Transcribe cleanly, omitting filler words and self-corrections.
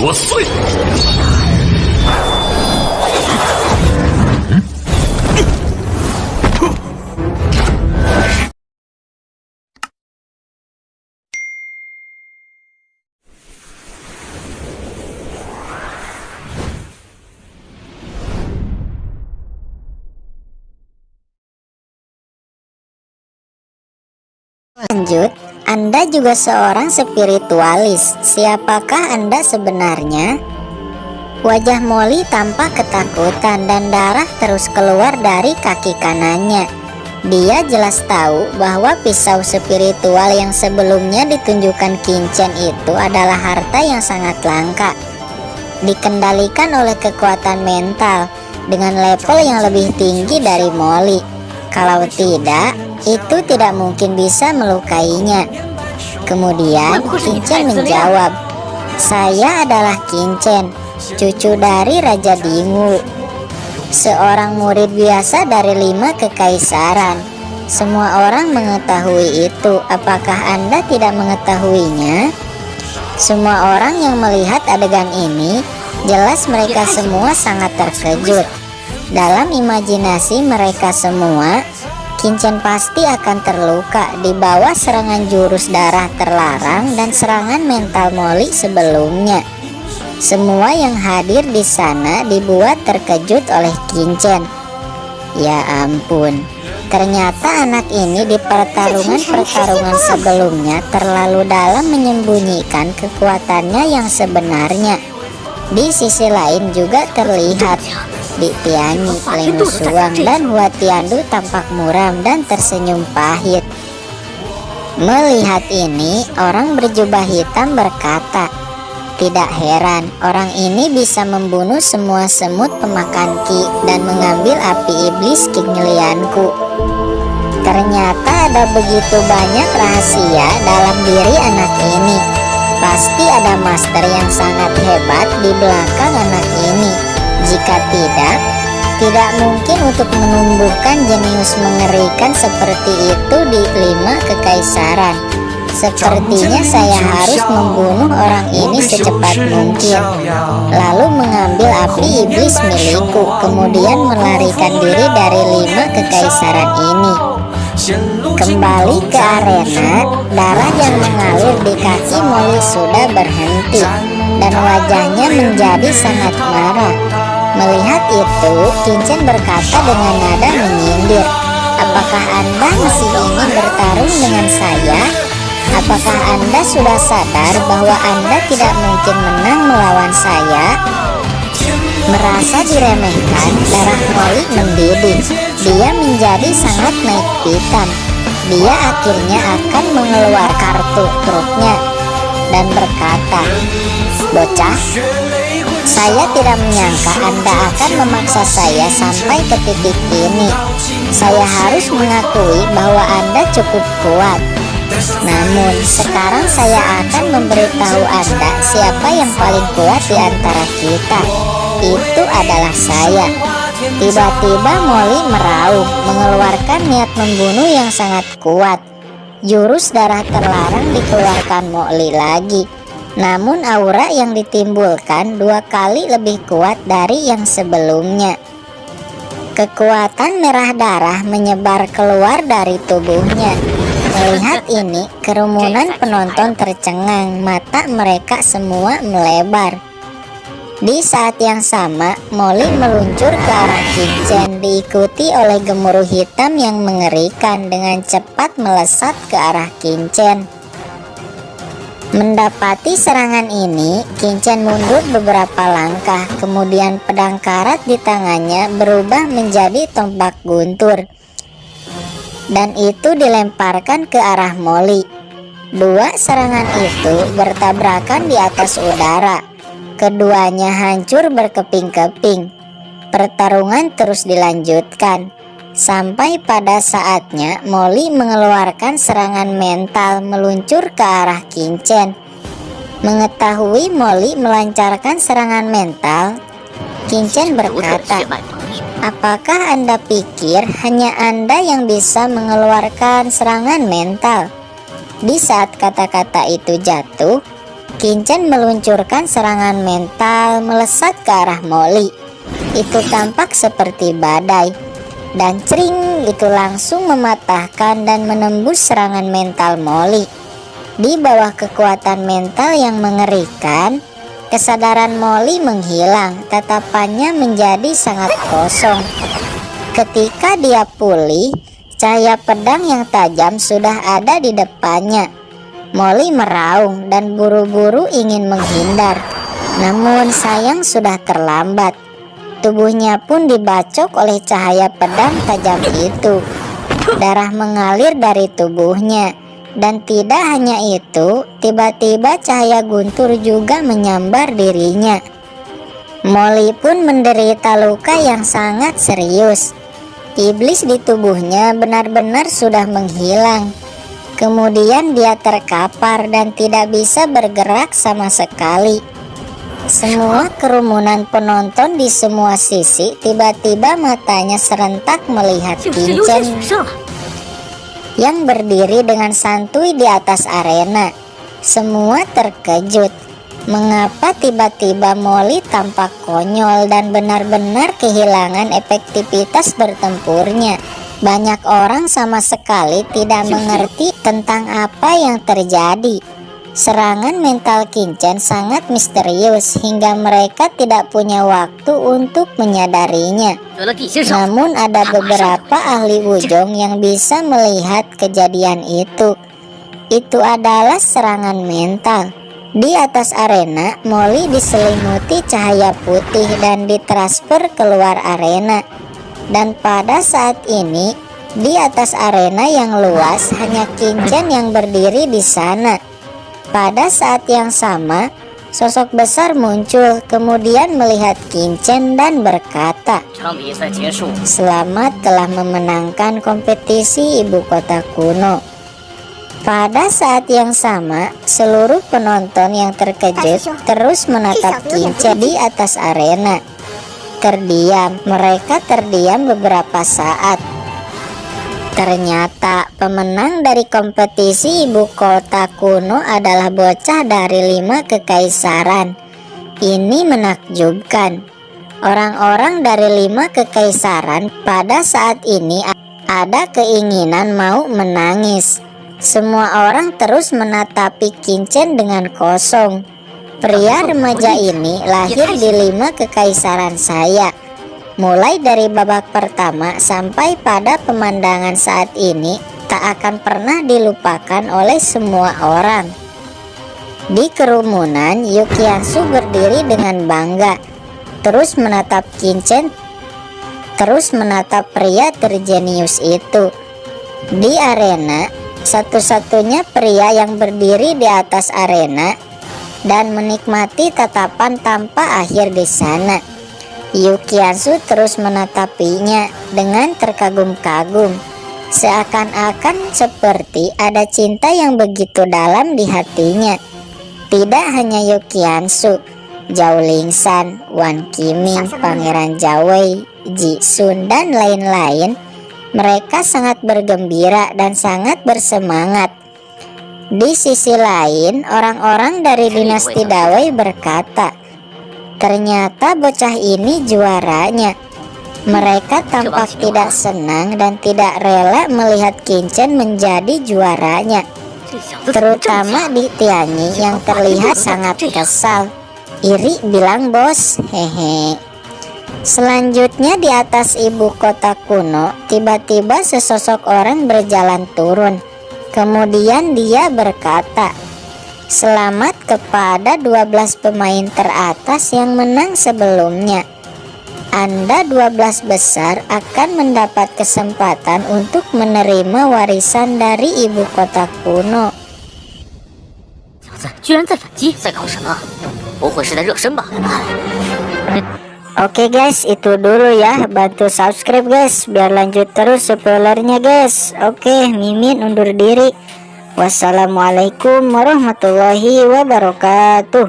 给我碎！ Lanjut, Anda juga seorang spiritualis. Siapakah Anda sebenarnya? Wajah Molly tampak ketakutan dan darah terus keluar dari kaki kanannya. Dia jelas tahu bahwa pisau spiritual yang sebelumnya ditunjukkan Qingchen itu adalah harta yang sangat langka, dikendalikan oleh kekuatan mental dengan level yang lebih tinggi dari Molly. Kalau tidak, itu tidak mungkin bisa melukainya. Kemudian Qingchen menjawab, "Saya adalah Qingchen, cucu dari Raja Dingwu, seorang murid biasa dari 5 kekaisaran. Semua orang mengetahui itu. Apakah Anda tidak mengetahuinya?" Semua orang yang melihat adegan ini, jelas mereka semua sangat terkejut. Dalam imajinasi mereka semua, Qingchen pasti akan terluka di bawah serangan jurus darah terlarang dan serangan mental Molly sebelumnya. Semua yang hadir di sana dibuat terkejut oleh Qingchen. Ya ampun, ternyata anak ini di pertarungan sebelumnya terlalu dalam menyembunyikan kekuatannya yang sebenarnya. Di sisi lain juga terlihat Di Tianyi, Leng Suang, dan Hua Tiandu tampak muram dan tersenyum pahit. Melihat ini, orang berjubah hitam berkata, "Tidak heran, orang ini bisa membunuh semua semut pemakan Qi dan mengambil api iblis King Lianku. Ternyata ada begitu banyak rahasia dalam diri anak ini. Pasti ada master yang sangat hebat di belakang anak ini. Jika tidak mungkin untuk menumbuhkan jenius mengerikan seperti itu di 5 kekaisaran. Sepertinya saya harus membunuh orang ini secepat mungkin, lalu mengambil api iblis milikku, kemudian melarikan diri dari 5 kekaisaran ini." Kembali ke arena, darah yang mengalir di kaki Molly sudah berhenti dan wajahnya menjadi sangat marah. Melihat itu, Qingchen berkata dengan nada menyindir, "Apakah Anda masih ingin bertarung dengan saya? Apakah Anda sudah sadar bahwa Anda tidak mungkin menang melawan saya?" Merasa diremehkan, darah Molly mendidih. Dia menjadi sangat naik pitam. Dia akhirnya akan mengeluarkan kartu truknya dan berkata, "Bocah, saya tidak menyangka Anda akan memaksa saya sampai ke titik ini. Saya harus mengakui bahwa Anda cukup kuat. Namun, sekarang saya akan memberitahu Anda siapa yang paling kuat di antara kita. Itu adalah saya." Tiba-tiba Molly meraung, mengeluarkan niat membunuh yang sangat kuat. Jurus darah terlarang dikeluarkan Molly lagi. Namun aura yang ditimbulkan 2 kali lebih kuat dari yang sebelumnya. Kekuatan merah darah menyebar keluar dari tubuhnya. Melihat ini, kerumunan penonton tercengang, mata mereka semua melebar. Di saat yang sama, Molly meluncur ke arah Qingchen, diikuti oleh gemuruh hitam yang mengerikan dengan cepat melesat ke arah Qingchen. Mendapati serangan ini, Qingchen mundur beberapa langkah, kemudian pedang karat di tangannya berubah menjadi tombak guntur, dan itu dilemparkan ke arah Molly. 2 serangan itu bertabrakan di atas udara. Keduanya hancur berkeping-keping. Pertarungan terus dilanjutkan sampai pada saatnya Molly mengeluarkan serangan mental meluncur ke arah Qingchen. Mengetahui Molly melancarkan serangan mental, Qingchen berkata, "Apakah Anda pikir hanya Anda yang bisa mengeluarkan serangan mental?" Di saat kata-kata itu jatuh, Kincen meluncurkan serangan mental melesat ke arah Molly. Itu tampak seperti badai, dan cring, itu langsung mematahkan dan menembus serangan mental Molly. Di bawah kekuatan mental yang mengerikan, kesadaran Molly menghilang, tatapannya menjadi sangat kosong. Ketika dia pulih, cahaya pedang yang tajam sudah ada di depannya. Molly meraung dan buru-buru ingin menghindar, namun sayang sudah terlambat. Tubuhnya pun dibacok oleh cahaya pedang tajam itu. Darah mengalir dari tubuhnya, dan tidak hanya itu, tiba-tiba cahaya guntur juga menyambar dirinya. Molly pun menderita luka yang sangat serius. Iblis di tubuhnya benar-benar sudah menghilang. Kemudian dia terkapar dan tidak bisa bergerak sama sekali. Semua kerumunan penonton di semua sisi tiba-tiba matanya serentak melihat Kincen yang berdiri dengan santuy di atas arena. Semua terkejut. Mengapa tiba-tiba Molly tampak konyol dan benar-benar kehilangan efektivitas bertempurnya? Banyak orang sama sekali tidak mengerti tentang apa yang terjadi. Serangan mental Kincen sangat misterius hingga mereka tidak punya waktu untuk menyadarinya. Namun ada beberapa ahli wujong yang bisa melihat kejadian itu. Itu adalah serangan mental. Di atas arena, Molly diselimuti cahaya putih dan ditransfer keluar arena. Dan pada saat ini, di atas arena yang luas hanya Kincen yang berdiri di sana. Pada saat yang sama, sosok besar muncul, kemudian melihat Kincen dan berkata, "Selamat telah memenangkan kompetisi ibu kota kuno." Pada saat yang sama, seluruh penonton yang terkejut terus menatap Kincen di atas arena. Mereka terdiam beberapa saat. Ternyata pemenang dari kompetisi ibu kota kuno adalah bocah dari 5 kekaisaran. Ini menakjubkan. Orang-orang dari 5 kekaisaran pada saat ini ada keinginan mau menangis. Semua orang terus menatapi Kincen dengan kosong. Pria remaja ini lahir di 5 kekaisaran saya. Mulai dari babak pertama sampai pada pemandangan saat ini tak akan pernah dilupakan oleh semua orang. Di kerumunan, Yukiansu berdiri dengan bangga, terus menatap Kincen, terus menatap pria terjenius itu. Di arena, satu-satunya pria yang berdiri di atas arena dan menikmati tatapan tanpa akhir di sana. Yukiansu terus menatapinya dengan terkagum-kagum, seakan-akan seperti ada cinta yang begitu dalam di hatinya. Tidak hanya Yukiansu, Zhao Lingshan, Wan Qiming, Pangeran Jiawei, Jixun, dan lain-lain, mereka sangat bergembira dan sangat bersemangat. Di sisi lain, orang-orang dari dinasti Dawei berkata, ternyata bocah ini juaranya. Mereka tampak tidak senang dan tidak rela melihat Kincen menjadi juaranya. Terutama di Tianyi yang terlihat sangat kesal. Iri bilang, "Bos, hehe." Selanjutnya di atas ibu kota kuno, tiba-tiba sesosok orang berjalan turun. Kemudian dia berkata, "Selamat kepada 12 pemain teratas yang menang sebelumnya. Anda 12 besar akan mendapat kesempatan untuk menerima warisan dari ibu kota kuno." Oke guys, itu dulu ya. Bantu subscribe guys, biar lanjut terus spoilernya guys. Oke, Mimin undur diri. Wassalamualaikum warahmatullahi wabarakatuh.